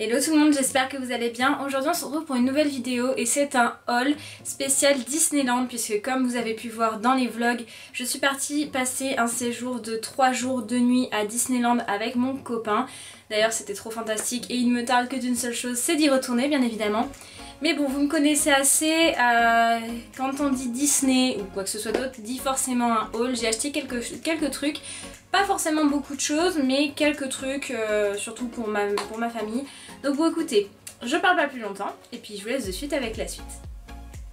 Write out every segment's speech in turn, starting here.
Hello tout le monde, j'espère que vous allez bien. Aujourd'hui on se retrouve pour une nouvelle vidéo et c'est un haul spécial Disneyland puisque comme vous avez pu voir dans les vlogs, je suis partie passer un séjour de 3 jours 2 nuits à Disneyland avec mon copain. D'ailleurs c'était trop fantastique et il ne me tarde que d'une seule chose, c'est d'y retourner bien évidemment. Mais bon, vous me connaissez assez, quand on dit Disney ou quoi que ce soit d'autre, dit forcément un haul. J'ai acheté quelques trucs, pas forcément beaucoup de choses, mais quelques trucs, surtout pour ma famille. Donc bon écoutez, je parle pas plus longtemps et puis je vous laisse de suite avec la suite.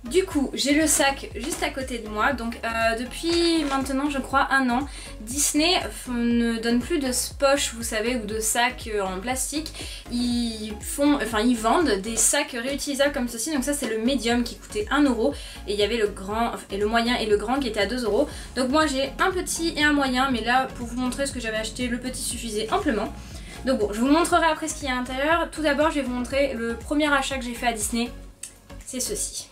Du coup, j'ai le sac juste à côté de moi, donc depuis maintenant je crois 1 an, Disney ne donne plus de poches, vous savez, ou de sacs en plastique. Ils vendent des sacs réutilisables comme ceci, donc ça c'est le médium qui coûtait 1 € et il y avait le grand, et le moyen et le grand qui étaient à 2 €. Donc moi j'ai un petit et un moyen, mais là pour vous montrer ce que j'avais acheté, le petit suffisait amplement. Donc bon, je vous montrerai après ce qu'il y a à l'intérieur. Tout d'abord je vais vous montrer le premier achat que j'ai fait à Disney, c'est ceci.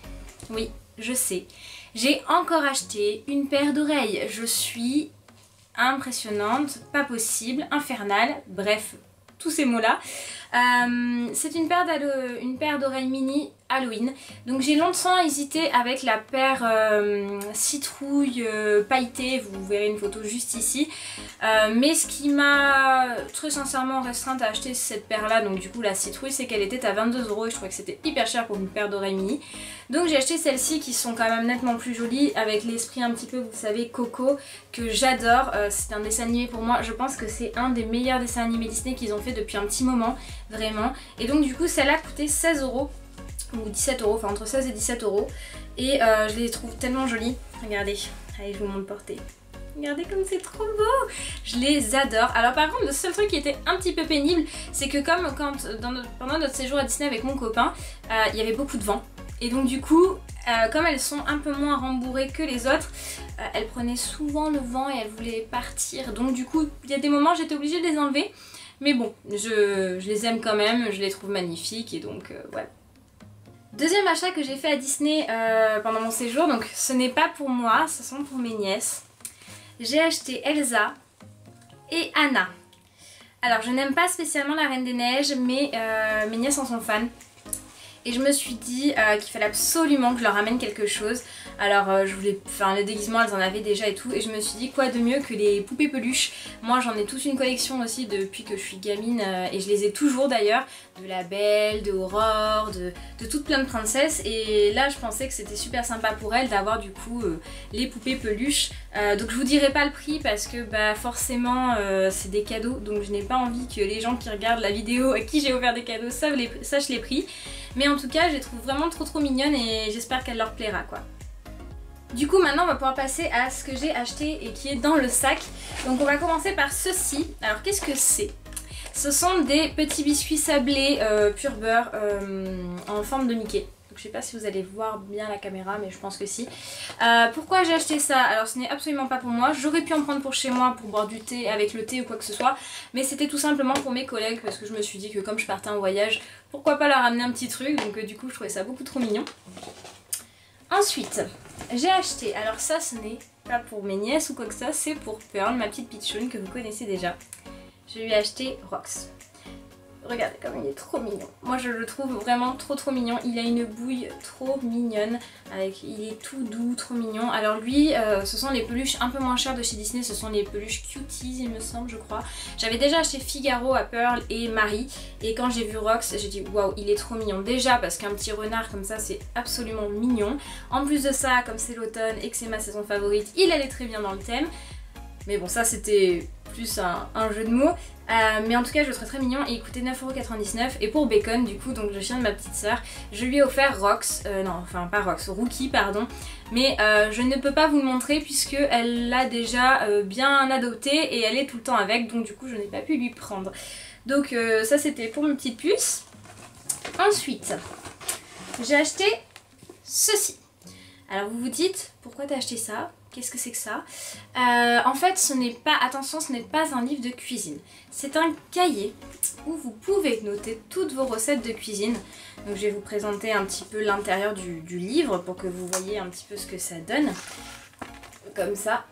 Oui, je sais. J'ai encore acheté une paire d'oreilles. Je suis impressionnante, pas possible, infernale, bref, tous ces mots-là. C'est une paire d'oreilles mini Halloween. Donc j'ai longtemps hésité avec la paire citrouille pailletée, vous verrez une photo juste ici. Mais ce qui m'a très sincèrement restreinte à acheter cette paire là, donc du coup la citrouille, c'est qu'elle était à 22 € et je trouvais que c'était hyper cher pour une paire d'oreilles mini. Donc j'ai acheté celles-ci qui sont quand même nettement plus jolies avec l'esprit un petit peu, vous savez, Coco, que j'adore. C'est un dessin animé pour moi, je pense que c'est un des meilleurs dessins animés Disney qu'ils ont fait depuis un petit moment, vraiment. Et donc du coup celle-là coûtait 16 € ou 17 €, enfin entre 16 et 17 €. Et je les trouve tellement jolies. Regardez, allez je vous montre portée. Regardez comme c'est trop beau. Je les adore. Alors par contre le seul truc qui était un petit peu pénible, c'est que comme pendant notre séjour à Disney avec mon copain, il y avait beaucoup de vent. Et donc du coup, comme elles sont un peu moins rembourrées que les autres, elles prenaient souvent le vent et elles voulaient partir. Donc du coup, il y a des moments j'étais obligée de les enlever. Mais bon, je les aime quand même, je les trouve magnifiques et donc voilà. Deuxième achat que j'ai fait à Disney pendant mon séjour, donc ce n'est pas pour moi, ce sont pour mes nièces. J'ai acheté Elsa et Anna. Alors je n'aime pas spécialement la Reine des Neiges, mais mes nièces en sont fans. Et je me suis dit qu'il fallait absolument que je leur amène quelque chose. Alors je voulais, le déguisement elles en avaient déjà et tout. Et je me suis dit quoi de mieux que les poupées peluches. Moi j'en ai toute une collection aussi depuis que je suis gamine et je les ai toujours d'ailleurs. De la Belle, de Aurore, de toutes plein de princesses. Et là je pensais que c'était super sympa pour elles d'avoir du coup les poupées peluches. Donc je vous dirai pas le prix parce que forcément c'est des cadeaux. Donc je n'ai pas envie que les gens qui regardent la vidéo à qui j'ai offert des cadeaux sachent les prix. Mais en tout cas, je les trouve vraiment trop mignonnes et j'espère qu'elle leur plaira quoi. Du coup, maintenant on va pouvoir passer à ce que j'ai acheté et qui est dans le sac. Donc on va commencer par ceci. Alors qu'est-ce que c'est? Ce sont des petits biscuits sablés pur beurre en forme de Mickey. Donc, je sais pas si vous allez voir bien la caméra, mais je pense que si. Pourquoi j'ai acheté ça? Alors ce n'est absolument pas pour moi. J'aurais pu en prendre pour chez moi pour boire du thé avec le thé ou quoi que ce soit. Mais c'était tout simplement pour mes collègues parce que je me suis dit que comme je partais en voyage, pourquoi pas leur amener un petit truc. Donc du coup je trouvais ça beaucoup trop mignon. Ensuite, j'ai acheté, alors ça ce n'est pas pour mes nièces ou quoi que ça, c'est pour Pearl, ma petite pitchoune que vous connaissez déjà. Je lui ai acheté Rox. Regardez comme il est trop mignon. Moi je le trouve vraiment trop mignon. Il a une bouille trop mignonne. Il est tout doux, trop mignon. Alors lui, ce sont les peluches un peu moins chères de chez Disney. Ce sont les peluches Cuties il me semble, je crois. J'avais déjà acheté Figaro à Pearl et Marie. Et quand j'ai vu Rox, j'ai dit waouh, il est trop mignon. Déjà parce qu'un petit renard comme ça c'est absolument mignon. En plus de ça, comme c'est l'automne et que c'est ma saison favorite, il allait très bien dans le thème. Mais bon, ça c'était plus un jeu de mots. Mais en tout cas je le trouve très mignon et il coûtait 9,99 € et pour Bacon du coup, donc le chien de ma petite sœur, je lui ai offert Rox, non enfin pas Rox, Rookie pardon, mais je ne peux pas vous le montrer puisque elle l'a déjà bien adopté et elle est tout le temps avec, donc du coup je n'ai pas pu lui prendre. Donc ça c'était pour mes petites puces. Ensuite j'ai acheté ceci. Alors vous vous dites pourquoi t'as acheté ça? Qu'est-ce que c'est que ça? En fait ce n'est pas, attention, ce n'est pas un livre de cuisine. C'est un cahier où vous pouvez noter toutes vos recettes de cuisine. Donc je vais vous présenter un petit peu l'intérieur du livre pour que vous voyez un petit peu ce que ça donne. Comme ça.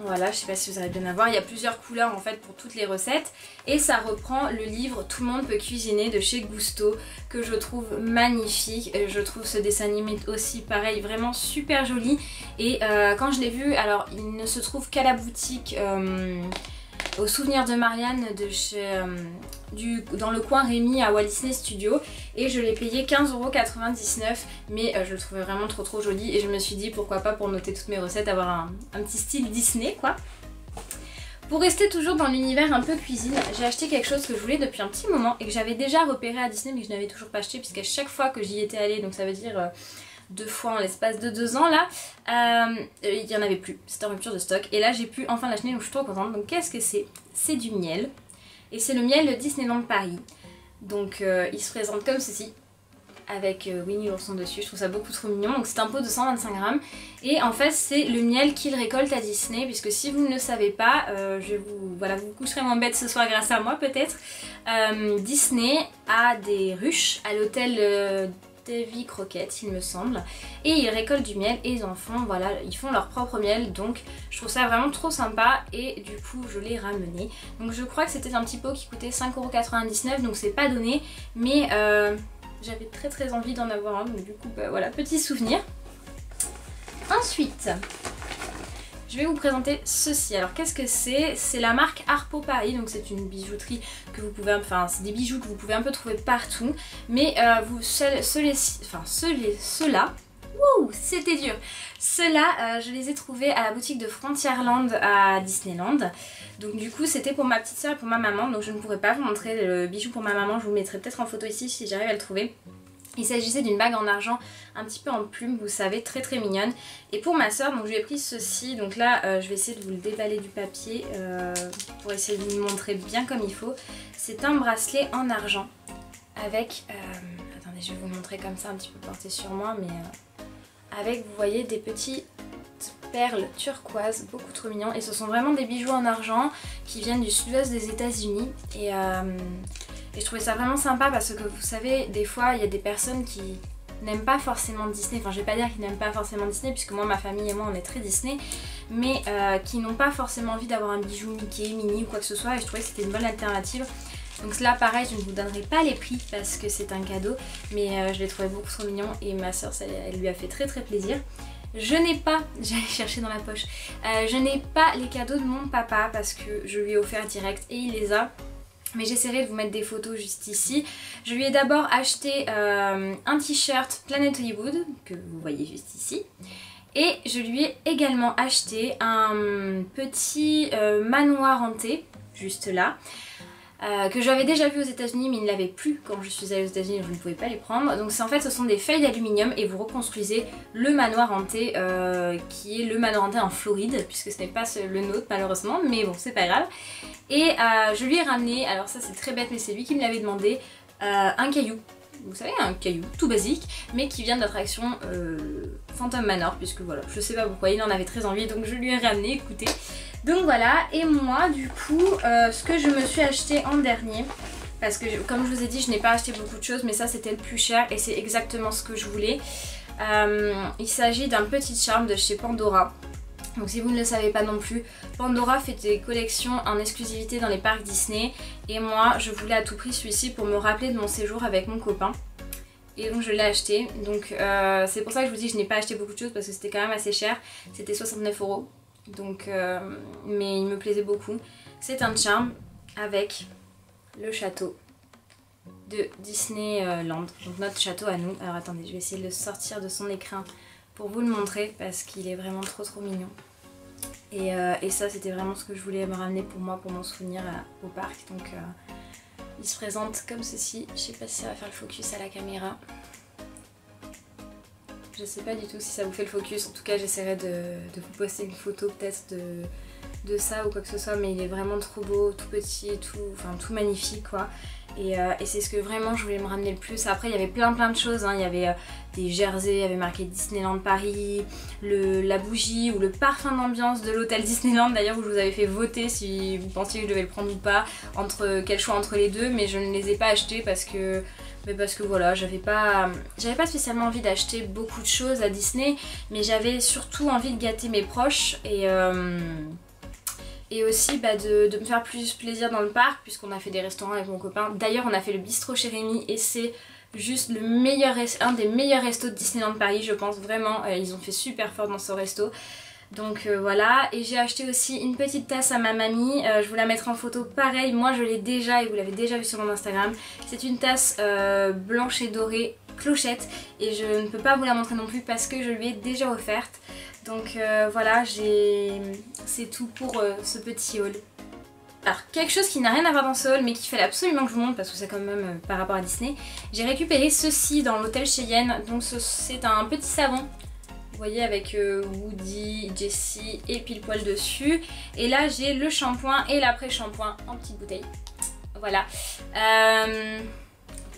Voilà, je sais pas si vous allez bien voir, il y a plusieurs couleurs en fait pour toutes les recettes et ça reprend le livre Tout le monde peut cuisiner de chez Gusto que je trouve magnifique. Je trouve ce dessin animé aussi pareil vraiment super joli et quand je l'ai vu, alors il ne se trouve qu'à la boutique au souvenir de Marianne de chez, dans le coin Rémy à Walt Disney Studio et je l'ai payé 15,99 € mais je le trouvais vraiment trop joli et je me suis dit pourquoi pas pour noter toutes mes recettes avoir un petit style Disney quoi. Pour rester toujours dans l'univers un peu cuisine, j'ai acheté quelque chose que je voulais depuis un petit moment et que j'avais déjà repéré à Disney mais que je n'avais toujours pas acheté puisqu'à chaque fois que j'y étais allée, donc ça veut dire 2 fois en l'espace de 2 ans là, il n'y en avait plus, c'était en rupture de stock et là j'ai pu enfin l'acheter donc je suis trop contente. Donc qu'est-ce que c'est? C'est du miel et c'est le miel de Disneyland Paris. Donc il se présente comme ceci avec Winnie l'ourson dessus, je trouve ça beaucoup trop mignon. Donc c'est un pot de 125 grammes et en fait c'est le miel qu'ils récoltent à Disney puisque si vous ne le savez pas, je vais vous, voilà, vous coucherez moins bête ce soir grâce à moi peut-être. Disney a des ruches à l'hôtel Davy Crockett il me semble et ils récoltent du miel et ils en font, voilà, ils font leur propre miel donc je trouve ça vraiment trop sympa et du coup je l'ai ramené. Donc je crois que c'était un petit pot qui coûtait 5,99 € donc c'est pas donné mais j'avais très envie d'en avoir un donc du coup bah, voilà, petit souvenir. Ensuite je vais vous présenter ceci. Alors qu'est-ce que c'est? C'est la marque Harpo Paris, donc c'est une bijouterie que vous pouvez, enfin c'est des bijoux que vous pouvez un peu trouver partout, mais ceux-là, wouh, c'était dur. Ceux-là, je les ai trouvés à la boutique de Frontierland à Disneyland. Donc du coup c'était pour ma petite soeur et pour ma maman, donc je ne pourrais pas vous montrer le bijou pour ma maman, je vous le mettrai peut-être en photo ici si j'arrive à le trouver. Il s'agissait d'une bague en argent un petit peu en plume, vous savez, très mignonne. Et pour ma soeur, donc je lui ai pris ceci. Donc là, je vais essayer de vous le déballer du papier pour essayer de vous le montrer bien comme il faut. C'est un bracelet en argent avec... attendez, je vais vous le montrer comme ça un petit peu porté sur moi. Mais avec, vous voyez, des petites perles turquoises, beaucoup trop mignons. Et ce sont vraiment des bijoux en argent qui viennent du sud-ouest des États-Unis. Et je trouvais ça vraiment sympa parce que vous savez, des fois il y a des personnes qui n'aiment pas forcément Disney, enfin je vais pas dire qu'ils n'aiment pas forcément Disney puisque moi ma famille et moi on est très Disney, mais qui n'ont pas forcément envie d'avoir un bijou Mickey, Minnie ou quoi que ce soit et je trouvais que c'était une bonne alternative. Donc là pareil, je ne vous donnerai pas les prix parce que c'est un cadeau, mais je les trouvais beaucoup trop mignons et ma soeur elle lui a fait très plaisir. Je n'ai pas, j'allais chercher dans la poche, je n'ai pas les cadeaux de mon papa parce que je lui ai offert direct et il les a. Mais j'essaierai de vous mettre des photos juste ici. Je lui ai d'abord acheté un t-shirt Planet Hollywood, que vous voyez juste ici. Et je lui ai également acheté un petit manoir hanté, juste là. Que j'avais déjà vu aux États-Unis mais il ne l'avait plus quand je suis allée aux États-Unis donc je ne pouvais pas les prendre. Donc en fait ce sont des feuilles d'aluminium et vous reconstruisez le manoir hanté qui est le manoir hanté en Floride puisque ce n'est pas le nôtre malheureusement mais bon c'est pas grave. Et je lui ai ramené, alors ça c'est très bête mais c'est lui qui me l'avait demandé, un caillou. Vous savez, un caillou tout basique mais qui vient de l'attraction Phantom Manor puisque voilà, je sais pas pourquoi il en avait très envie donc je lui ai ramené, écoutez. Donc voilà, et moi du coup ce que je me suis acheté en dernier, parce que comme je vous ai dit je n'ai pas acheté beaucoup de choses mais ça c'était le plus cher et c'est exactement ce que je voulais. Il s'agit d'un petit charme de chez Pandora. Donc si vous ne le savez pas non plus, Pandora fait des collections en exclusivité dans les parcs Disney et moi je voulais à tout prix celui-ci pour me rappeler de mon séjour avec mon copain. Et donc je l'ai acheté, donc c'est pour ça que je vous dis que je n'ai pas acheté beaucoup de choses parce que c'était quand même assez cher, c'était 69 €. Donc, mais il me plaisait beaucoup. C'est un charme avec le château de Disneyland, donc notre château à nous. Alors attendez, je vais essayer de le sortir de son écrin pour vous le montrer parce qu'il est vraiment trop mignon. Et ça c'était vraiment ce que je voulais me ramener pour moi, pour mon souvenir au parc. Donc il se présente comme ceci, je sais pas si ça va faire le focus à la caméra. Je sais pas du tout si ça vous fait le focus, en tout cas j'essaierai de vous poster une photo peut-être de ça ou quoi que ce soit, mais il est vraiment trop beau, tout petit, tout magnifique quoi. Et c'est ce que vraiment je voulais me ramener le plus. Après il y avait plein de choses, hein. Il y avait des jerseys, il y avait marqué Disneyland Paris, la bougie ou le parfum d'ambiance de l'hôtel Disneyland d'ailleurs où je vous avais fait voter si vous pensiez que je devais le prendre ou pas, quel choix entre les deux, mais je ne les ai pas achetés parce que voilà, j'avais pas spécialement envie d'acheter beaucoup de choses à Disney, mais j'avais surtout envie de gâter mes proches et et aussi de me faire plus plaisir dans le parc puisqu'on a fait des restaurants avec mon copain. D'ailleurs on a fait le bistrot chez Rémi et c'est juste un des meilleurs restos de Disneyland Paris je pense vraiment, ils ont fait super fort dans ce resto. Donc voilà, et j'ai acheté aussi une petite tasse à ma mamie, je vous la mettrai en photo pareil, moi je l'ai déjà et vous l'avez déjà vu sur mon Instagram. C'est une tasse blanche et dorée, clochette, et je ne peux pas vous la montrer non plus parce que je lui ai déjà offerte. Donc voilà, c'est tout pour ce petit haul. Alors quelque chose qui n'a rien à voir dans ce haul mais qu'il fallait absolument que je vous montre parce que c'est quand même par rapport à Disney. J'ai récupéré ceci dans l'hôtel Cheyenne, donc c'est un petit savon. Vous voyez avec Woody, Jessie et pile poil dessus. Et là j'ai le shampoing et l'après-shampoing en petite bouteille. Voilà.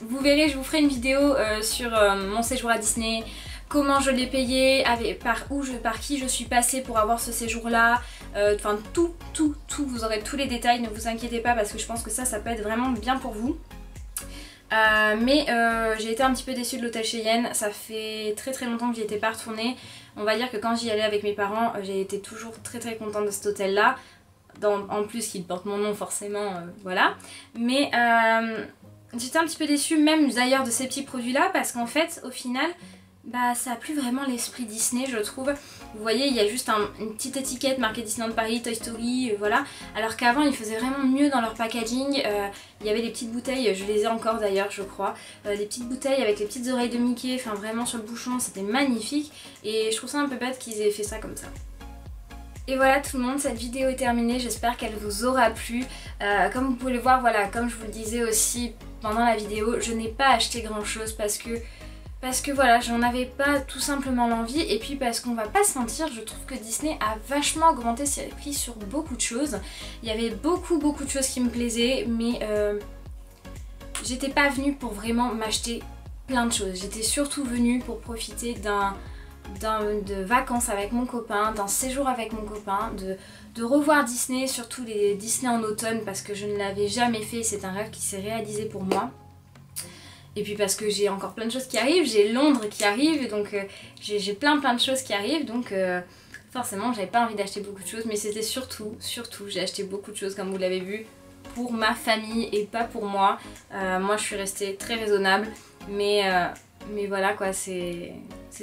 Vous verrez, je vous ferai une vidéo sur mon séjour à Disney, comment je l'ai payé, par qui je suis passée pour avoir ce séjour là. Enfin tout, vous aurez tous les détails, ne vous inquiétez pas parce que je pense que ça peut être vraiment bien pour vous. Mais j'ai été un petit peu déçue de l'hôtel Cheyenne, ça fait très longtemps que j'y étais pas retournée. On va dire que quand j'y allais avec mes parents, j'ai été toujours très contente de cet hôtel là. En plus qu'il porte mon nom forcément, voilà. Mais j'étais un petit peu déçue même d'ailleurs de ces petits produits là parce qu'en fait au final ça a plus vraiment l'esprit Disney je trouve. Vous voyez il y a juste une petite étiquette marquée Disneyland Paris, Toy Story, voilà. Alors qu'avant ils faisaient vraiment mieux dans leur packaging, il y avait des petites bouteilles, je les ai encore d'ailleurs je crois, des petites bouteilles avec les petites oreilles de Mickey, enfin vraiment sur le bouchon c'était magnifique et je trouve ça un peu bête qu'ils aient fait ça comme ça. Et voilà tout le monde, cette vidéo est terminée, j'espère qu'elle vous aura plu. Comme vous pouvez le voir, voilà, comme je vous le disais aussi pendant la vidéo, je n'ai pas acheté grand chose parce que voilà, j'en avais pas tout simplement l'envie et puis parce qu'on va pas se mentir, je trouve que Disney a vachement augmenté ses prix sur beaucoup de choses. Il y avait beaucoup de choses qui me plaisaient mais j'étais pas venue pour vraiment m'acheter plein de choses. J'étais surtout venue pour profiter de vacances avec mon copain, d'un séjour avec mon copain, de revoir Disney, surtout les Disney en automne parce que je ne l'avais jamais fait, c'est un rêve qui s'est réalisé pour moi. Et puis parce que j'ai encore plein de choses qui arrivent, j'ai Londres qui arrive, donc j'ai plein de choses qui arrivent, donc forcément j'avais pas envie d'acheter beaucoup de choses, mais c'était surtout j'ai acheté beaucoup de choses comme vous l'avez vu, pour ma famille et pas pour moi. Moi je suis restée très raisonnable, mais voilà quoi, c'est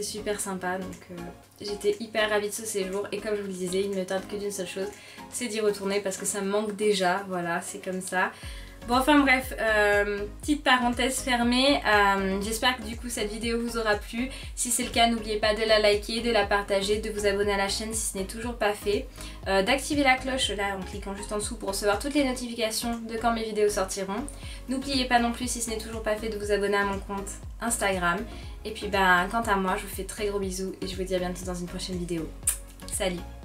super sympa, donc j'étais hyper ravie de ce séjour et comme je vous le disais, il ne me tarde que d'une seule chose, c'est d'y retourner parce que ça me manque déjà, voilà, c'est comme ça. Bon enfin bref, petite parenthèse fermée, j'espère que du coup cette vidéo vous aura plu. Si c'est le cas, n'oubliez pas de la liker, de la partager, de vous abonner à la chaîne si ce n'est toujours pas fait, d'activer la cloche là en cliquant juste en dessous pour recevoir toutes les notifications de quand mes vidéos sortiront. N'oubliez pas non plus si ce n'est toujours pas fait de vous abonner à mon compte Instagram. Et puis quant à moi, je vous fais très gros bisous et je vous dis à bientôt dans une prochaine vidéo. Salut!